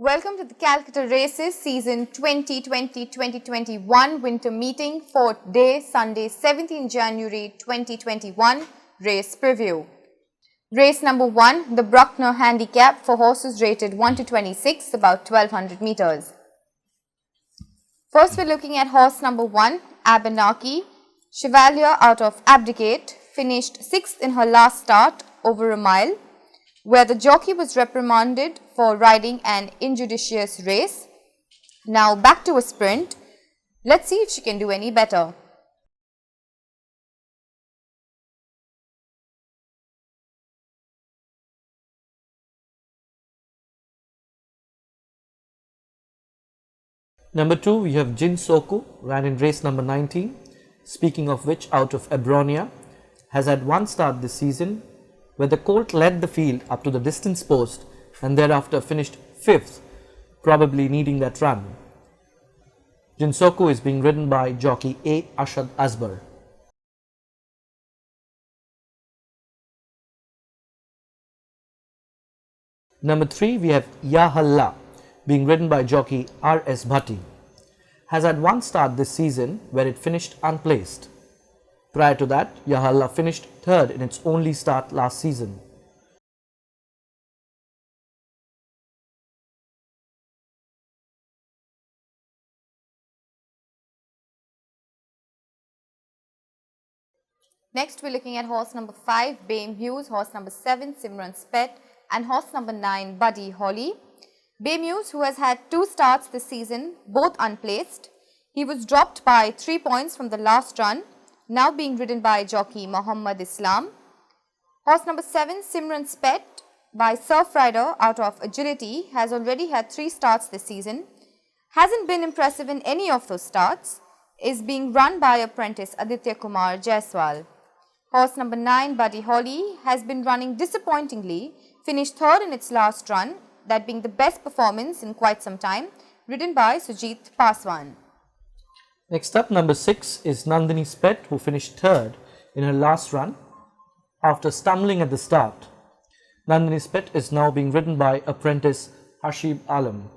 Welcome to the Calcutta Races Season 2020-2021 Winter Meeting, 4th day, Sunday, 17 January 2021 Race Preview. Race number 1, the BRUCKNER Handicap for horses rated 1 to 26, about 1200 meters. First, we're looking at horse number 1, APNA, Chevalier out of Abdicate, finished 6th in her last start over a mile, where the jockey was reprimanded for riding an injudicious race. Now back to a sprint. Let's see if she can do any better. Number 2, we have Jinsoku, ran in race number 19, speaking of which out of Abronia, has had one start this season, where the colt led the field up to the distance post and thereafter finished 5th, probably needing that run. Jinsoku is being ridden by jockey A. Ashad Asbar. Number 3, we have Ya Halla, being ridden by jockey R. S. Bhatti. Has had one start this season where it finished unplaced. Prior to that, Ya Halla finished 3rd in its only start last season. Next, we're looking at horse number 5, Bay Muse, horse number 7, Simran's Pet, and horse number 9, Buddy Holly. Bay Muse, who has had 2 starts this season, both unplaced. He was dropped by 3 points from the last run, now being ridden by jockey Muhammad Islam. Horse number 7, Simran's Pet, by Surf Rider out of Agility, has already had 3 starts this season, hasn't been impressive in any of those starts, is being run by apprentice Aditya Kumar Jaiswal. Horse number 9, Buddy Holly, has been running disappointingly, finished 3rd in its last run, that being the best performance in quite some time, ridden by Sujit Paswan. Next up, number 6 is NANDINI'S Pet, who finished 3rd in her last run after stumbling at the start. NANDINI'S Pet is now being ridden by apprentice Hashib Alam.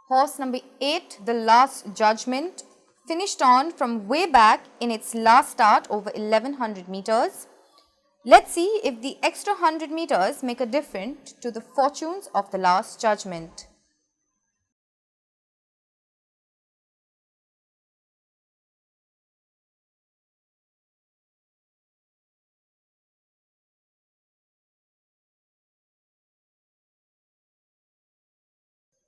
Horse number 8, The Last Judgment, finished on from way back in its last start over 1100 meters. Let's see if the extra 100 meters make a difference to the fortunes of The Last Judgment.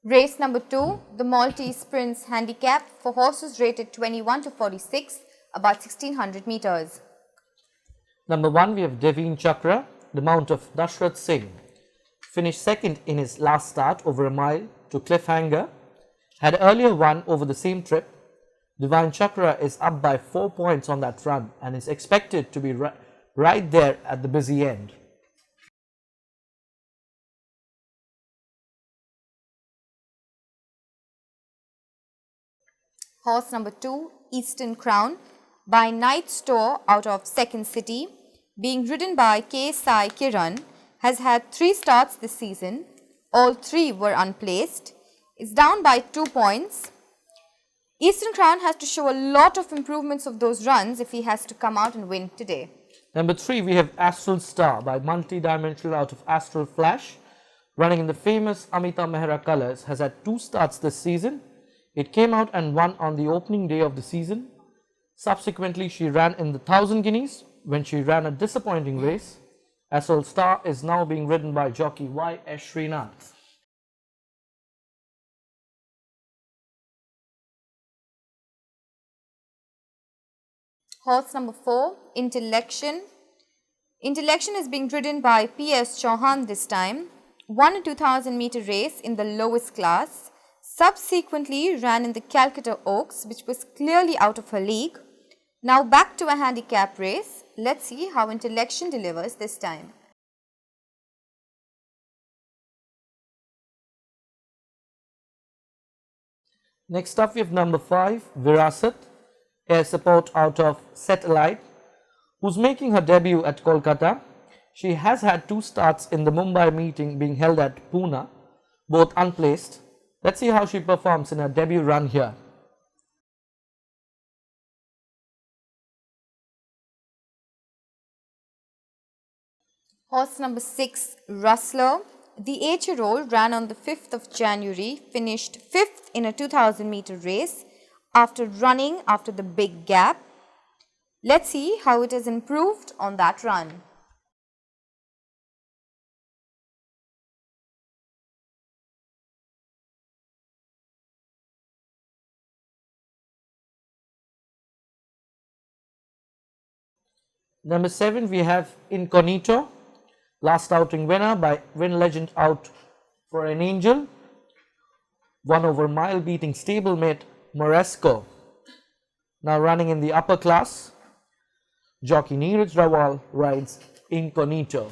Race number 2, the Maltese Prince Handicap for horses rated 21 to 46, about 1600 meters. Number 1, we have Deveen Chakra, the mount of Dashrath Singh. Finished 2nd in his last start over a mile to Cliffhanger. Had earlier won over the same trip. Deveen Chakra is up by 4 points on that run and is expected to be right there at the busy end. Horse number 2, Eastern Crown, by Night Store out of Second City, being ridden by K. Sai Kiran, has had 3 starts this season. All 3 were unplaced. It's down by 2 points. Eastern Crown has to show a lot of improvements of those runs if he has to come out and win today. Number 3, we have Astral Star by Multi-Dimensional out of Astral Flash, running in the famous Amita Mehra colours, has had 2 starts this season. It came out and won on the opening day of the season. Subsequently, she ran in the 1000 guineas when she ran a disappointing race. Astral Star is now being ridden by jockey Y. S. Srinath. Horse number 4, Intellection. Intellection is being ridden by P. S. Chauhan this time. Won a 2000 meter race in the lowest class. Subsequently ran in the Calcutta Oaks, which was clearly out of her league. Now back to a handicap race. Let's see how Intellection delivers this time. Next up we have number 5, Virasat, air support out of Satellite, who's making her debut at Calcutta. She has had 2 starts in the Mumbai meeting being held at Pune, both unplaced. Let's see how she performs in her debut run here. Horse number 6, Rustler. The 8-year-old ran on the 5th of January, finished 5th in a 2000 meter race after running after the big gap. Let's see how it has improved on that run. Number 7 we have Incognito, last outing winner by Win Legend out for an Angel, 1 over mile beating stablemate Moresco. Now running in the upper class, jockey Neeraj Rawal rides Incognito.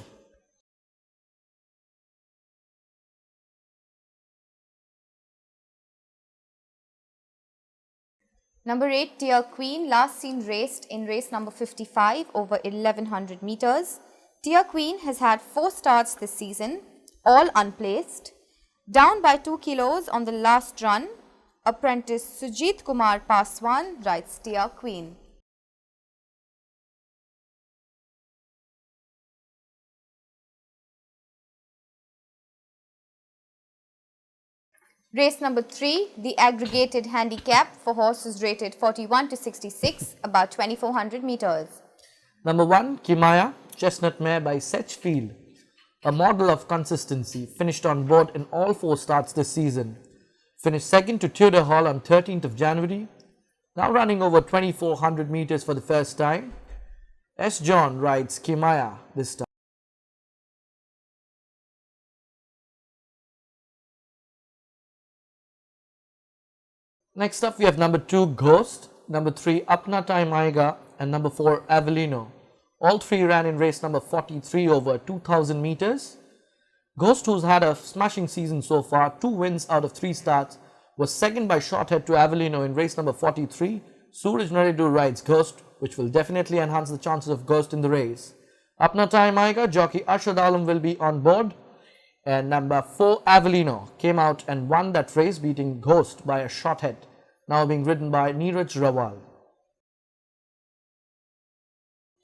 Number 8, Dear Queen, last seen raced in race number 55 over 1100 meters. Dear Queen has had 4 starts this season, all unplaced. Down by 2 kilos on the last run, apprentice Sujit Kumar Paswan rides Dear Queen. Race number 3, the aggregated handicap for horses rated 41 to 66, about 2400 meters. Number 1, Kimaya, chestnut mare by Setchfield, a model of consistency, finished on board in all 4 starts this season. Finished second to Tudor Hall on 13th of January, now running over 2400 meters for the first time. S. John rides Kimaya this time. Next up we have number 2, Ghost, number 3, APNA AAYEGA, and number 4, Avellino. All 3 ran in race number 43 over 2000 meters. Ghost, who's had a smashing season so far, 2 wins out of 3 starts, was second by short head to Avellino in race number 43. Suraj Naridu rides Ghost, which will definitely enhance the chances of Ghost in the race. APNA AAYEGA, jockey Arshad Alam will be on board. And number 4, Avellino, came out and won that race, beating Ghost by a short head, now being ridden by Neeraj Rawal.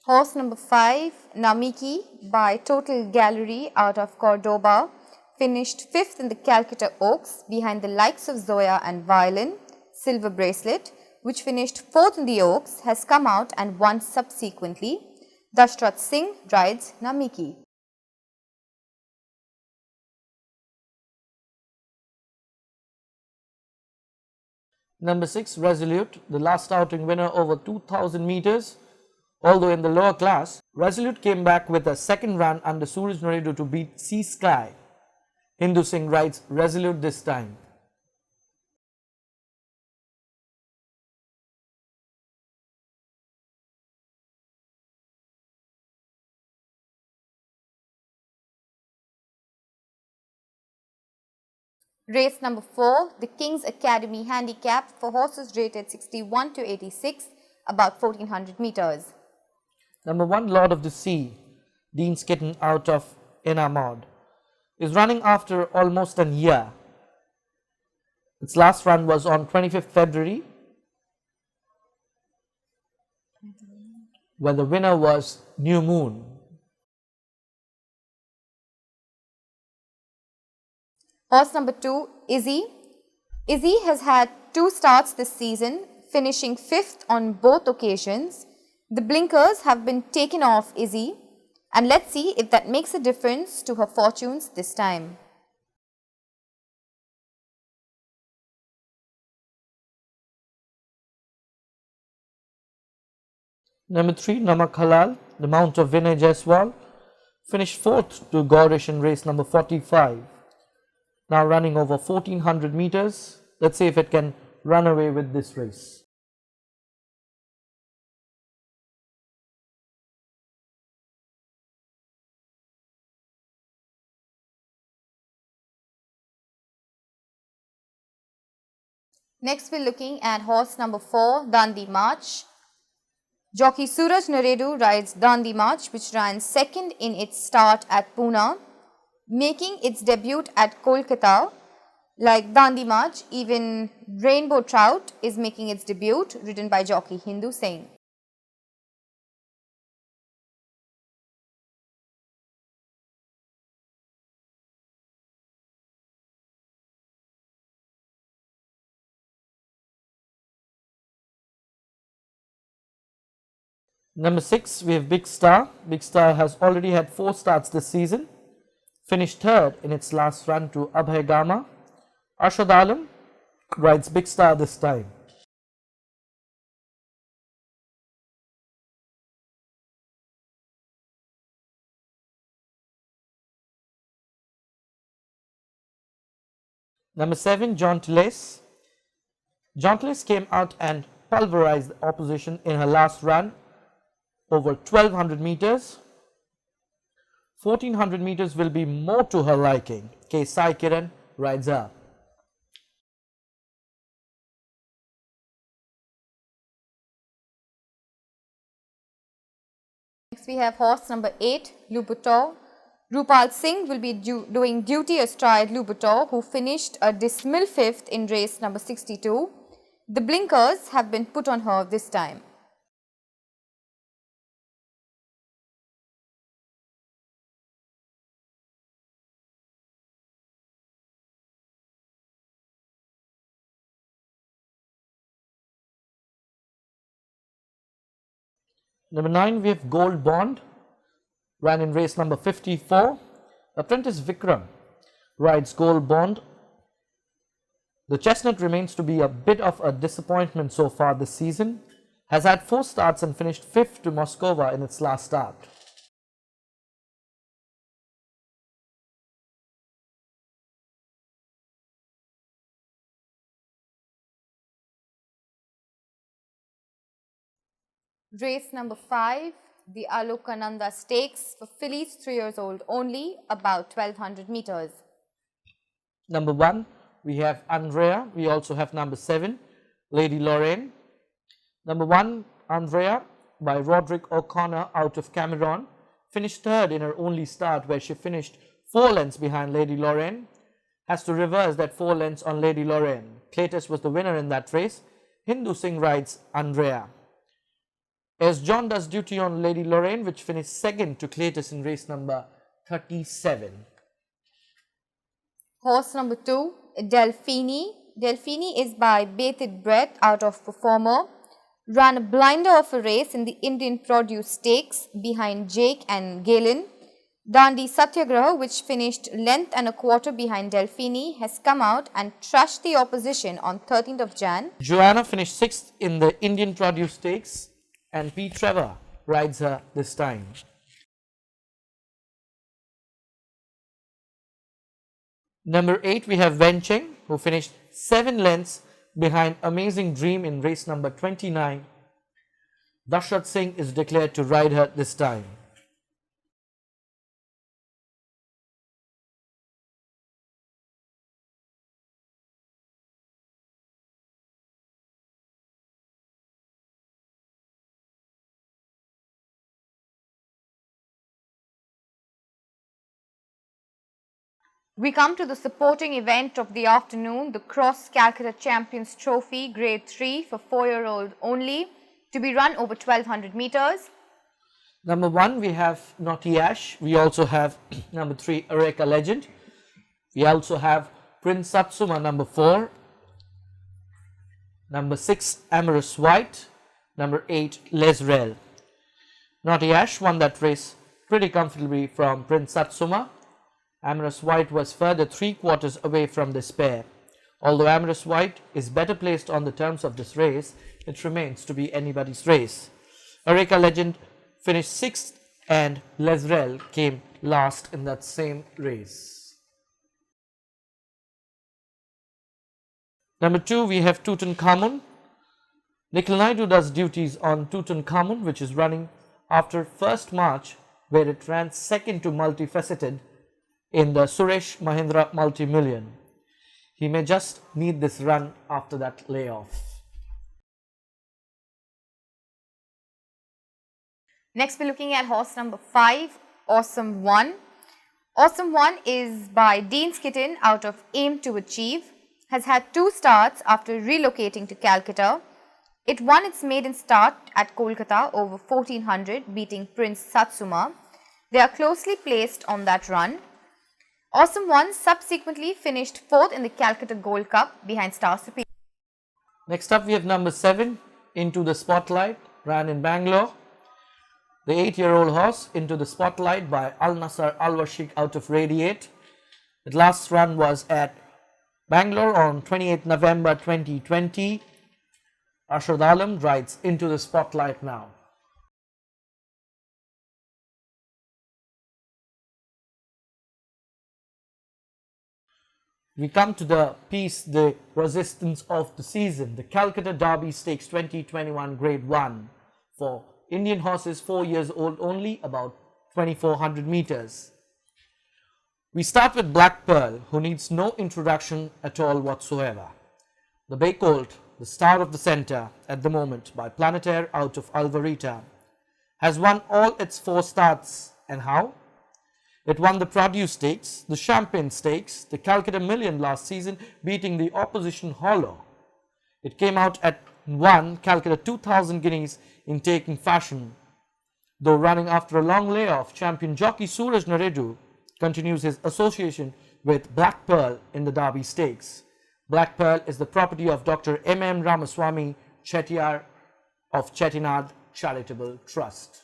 Horse number 5, Namiki by Total Gallery out of Cordoba, finished 5th in the Calcutta Oaks behind the likes of Zoya and Violin. Silver Bracelet, which finished 4th in the Oaks, has come out and won subsequently. Dashrath Singh rides Namiki. Number 6, Resolute, the last outing winner over 2000 meters. Although in the lower class, Resolute came back with a second run under Suraj Naridu to beat Sea Sky. Hindu Singh rides Resolute this time. Race number 4, the King's Academy Handicap for horses rated 61 to 86, about 1400 meters. Number 1, Lord of the Sea, Dean's Kitten out of Enamod, is running after almost a year. Its last run was on 25th February, where the winner was New Moon. Horse number 2, Izzy. Izzy has had 2 starts this season, finishing 5th on both occasions. The blinkers have been taken off Izzy, and let's see if that makes a difference to her fortunes this time. Number 3, Namak Halal, the mount of Vinay Jaiswal, finished 4th to Gaurish in race number 45. Now running over 1400 meters. Let's see if it can run away with this race. Next we're looking at horse number 4, Dandi March. Jockey Suraj Naredu rides Dandi March, which ran second in its start at Pune, making its debut at Kolkata. Like Dandi March, even Rainbow Trout is making its debut, ridden by jockey Hindu Singh. Number 6, we have Big Star. Big Star has already had 4 starts this season, finished third in its last run to AAYEGA. Arshad Alam rides Big Star this time. Number 7, Gentilles. Gentilles came out and pulverized the opposition in her last run over 1200 meters. 1400 meters will be more to her liking. K. Sai Kiran rides up. Next we have horse number 8, Louboutin. Rupal Singh will be doing duty astride Louboutin, who finished a dismal 5th in race number 62. The blinkers have been put on her this time. Number 9, we have Gold Bond, ran in race number 54. Apprentice Vikram rides Gold Bond. The chestnut remains to be a bit of a disappointment so far this season. Has had 4 starts and finished 5th to Moscova in its last start. Race number 5, the Alokananda Stakes for fillies 3 years old only, about 1200 meters. Number 1, we have Andrea. We also have number 7, Lady Lorraine. Number 1, Andrea by Roderick O'Connor out of Cameron, finished third in her only start, where she finished 4 lengths behind Lady Lorraine. Has to reverse that 4 lengths on Lady Lorraine. Cletus was the winner in that race. Hindu Singh rides Andrea. As John does duty on Lady Lorraine, which finished second to Cletus in race number 37. Horse number 2, Delphini. Delphini is by Bated Breath out of Performer. Ran a blinder of a race in the Indian Produce Stakes behind Jake and Galen. Dandi Satyagraha, which finished length and a quarter behind Delphini, has come out and trashed the opposition on 13th of Jan. Joanna finished 6th in the Indian Produce Stakes, and P. Trevor rides her this time. Number 8, we have Wencheng, who finished 7 lengths behind Amazing Dream in race number 29. Dashrath Singh is declared to ride her this time. We come to the supporting event of the afternoon, the Cross Calcutta Champions Trophy Grade 3 for 4-year-old only, to be run over 1200 meters. Number 1, we have Naughty Ash. We also have number 3, Eureka Legend. We also have Prince Satsuma, number 4. Number 6, Amorous White. Number 8, Lesrel. Naughty Ash won that race pretty comfortably from Prince Satsuma. Amorous White was further 3 quarters away from this pair. Although Amorous White is better placed on the terms of this race, it remains to be anybody's race. Eureka Legend finished 6th and Lesrel came last in that same race. Number 2, we have Tutankhamun. Nikhil Naidu does duties on Tutankhamun, which is running after 1st March, where it ran 2nd to Multifaceted in the Suresh Mahindra Multi-Million. He may just need this run after that layoff. Next we're looking at horse number 5, Awesome One. Awesome One is by Dean's Kitten out of Aim to Achieve, has had 2 starts after relocating to Calcutta. It won its maiden start at Kolkata over 1400, beating Prince Satsuma. They are closely placed on that run. Awesome One subsequently finished 4th in the Calcutta Gold Cup behind Star Superior. Next up we have number 7, Into the Spotlight, ran in Bangalore. The 8-year-old horse, Into the Spotlight by Al Nasser Al Washik out of Radiate. The last run was at Bangalore on 28 November 2020. Arshad Alam rides Into the Spotlight now. We come to the piece, the resistance of the season, the Calcutta Derby Stakes 2021 Grade 1 for Indian horses 4 years old only, about 2400 meters. We start with Black Pearl, who needs no introduction at all whatsoever. The bay colt, the star of the centre at the moment by Planetaire out of Alvarita, has won all its 4 starts. And how? It won the Produce Stakes, the Champagne Stakes, the Calcutta Million last season, beating the opposition Hollow. It came out at 1 Calcutta 2000 guineas in taking fashion. Though running after a long layoff, champion jockey Suraj Naredu continues his association with Black Pearl in the Derby Stakes. Black Pearl is the property of Dr. M.M. Ramaswamy Chettiar of Chettinad Charitable Trust.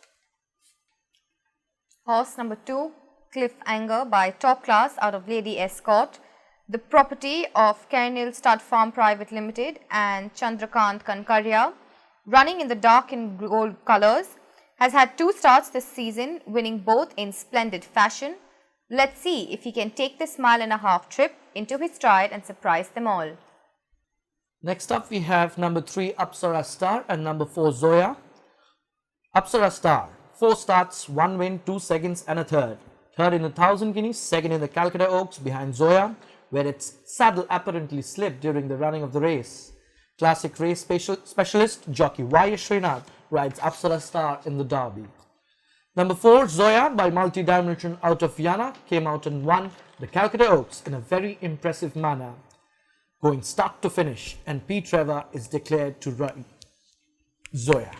Horse number 2, Cliffhanger by Top Class out of Lady Escort, the property of Kernil Stud Farm Private Limited and Chandrakant Kankaria, running in the dark and gold colours, has had 2 starts this season, winning both in splendid fashion. Let's see if he can take this mile-and-a-half trip into his stride and surprise them all. Next up we have number 3 Apsara Star and number 4 Zoya. Apsara Star, 4 starts, 1 win, 2 seconds and a third. Third in the 1000 guineas, second in the Calcutta Oaks behind Zoya, where its saddle apparently slipped during the running of the race. Classic race specialist jockey Y. Srinath rides Apsara Star in the Derby. Number 4 Zoya by Multi-Dimension out of Yana came out and won the Calcutta Oaks in a very impressive manner, going start to finish, and P. Trevor is declared to ride Zoya.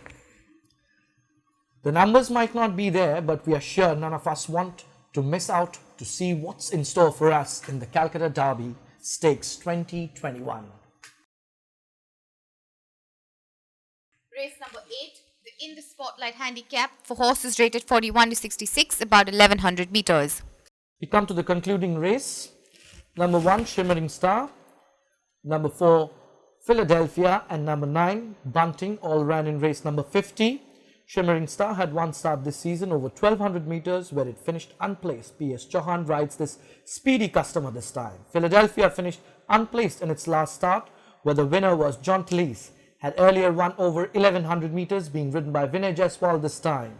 The numbers might not be there, but we are sure none of us want to miss out to see what's in store for us in the Calcutta Derby Stakes 2021. Race number 8, the In the Spotlight Handicap for horses rated 41 to 66, about 1100 meters. We come to the concluding race. Number 1 Shimmering Star, number 4 Philadelphia and number 9 Bunting all ran in race number 50. Shimmering Star had 1 start this season over 1200 meters where it finished unplaced. P.S. Chauhan rides this speedy customer this time. Philadelphia finished unplaced in its last start, where the winner was Gentillesse, had earlier won over 1100 meters, being ridden by Vinay Jaiswal this time.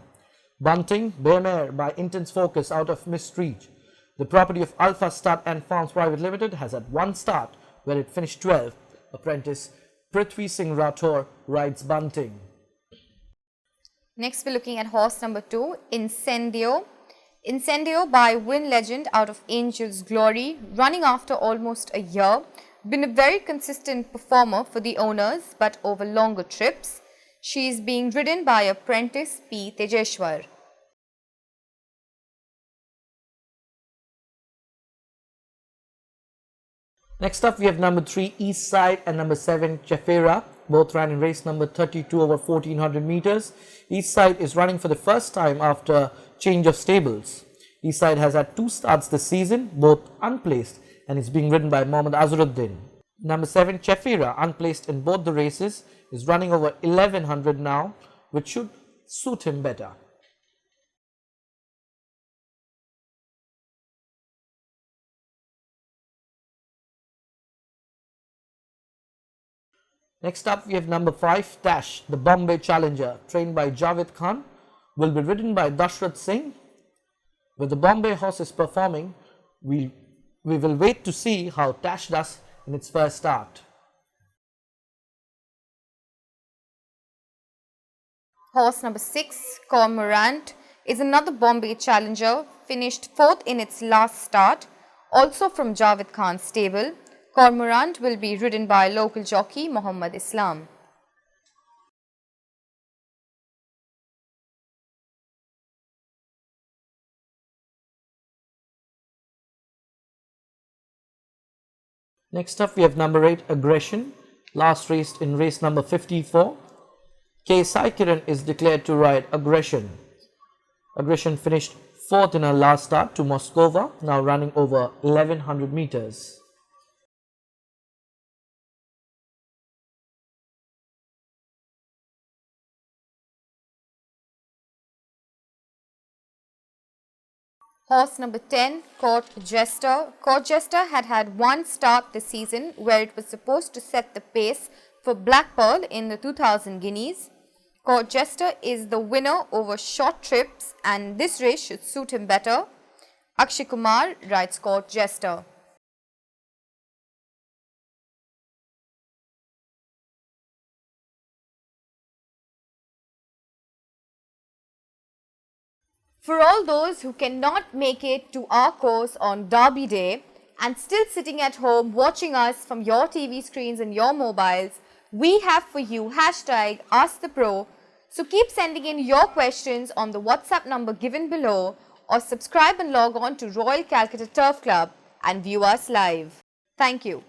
Bunting, Bearmare by Intense Focus out of Mistreach, the property of Alpha Stud and Farms Private Limited, has had 1 start where it finished 12th. Apprentice Prithvi Singh Rathore rides Bunting. Next we're looking at horse number 2, Incendio. Incendio by Win Legend out of Angel's Glory, running after almost a year. Been a very consistent performer for the owners, but over longer trips. She is being ridden by apprentice P. Tejeshwar. Next up we have number 3 East Side and number 7 Chefera. Both ran in race number 32 over 1400 meters. East Side is running for the first time after change of stables. East Side has had 2 starts this season, both unplaced, and is being ridden by Mohammad Azharuddin. Number 7 Chefera, unplaced in both the races, is running over 1100 now, which should suit him better. Next up we have number 5 Dash, the Bombay Challenger, trained by Javed Khan, will be ridden by Dashrath Singh. With the Bombay horse is performing, we will wait to see how Dash does in its first start. Horse number 6, Cormorant, is another Bombay challenger, finished 4th in its last start, also from Javed Khan's stable. Cormorant will be ridden by local jockey Muhammad Islam. Next up, we have number 8, Aggression, last raced in race number 54. K. Sai Kiran is declared to ride Aggression. Aggression finished 4th in her last start to Moskova, now running over 1100 meters. Horse number 10, Court Jester. Court Jester had one start this season where it was supposed to set the pace for Black Pearl in the 2000 Guineas. Court Jester is the winner over short trips and this race should suit him better. Akshay Kumar rides Court Jester. For all those who cannot make it to our course on Derby Day and still sitting at home watching us from your TV screens and your mobiles, we have for you hashtag #AskThePro. So keep sending in your questions on the WhatsApp number given below or subscribe and log on to Royal Calcutta Turf Club and view us live. Thank you.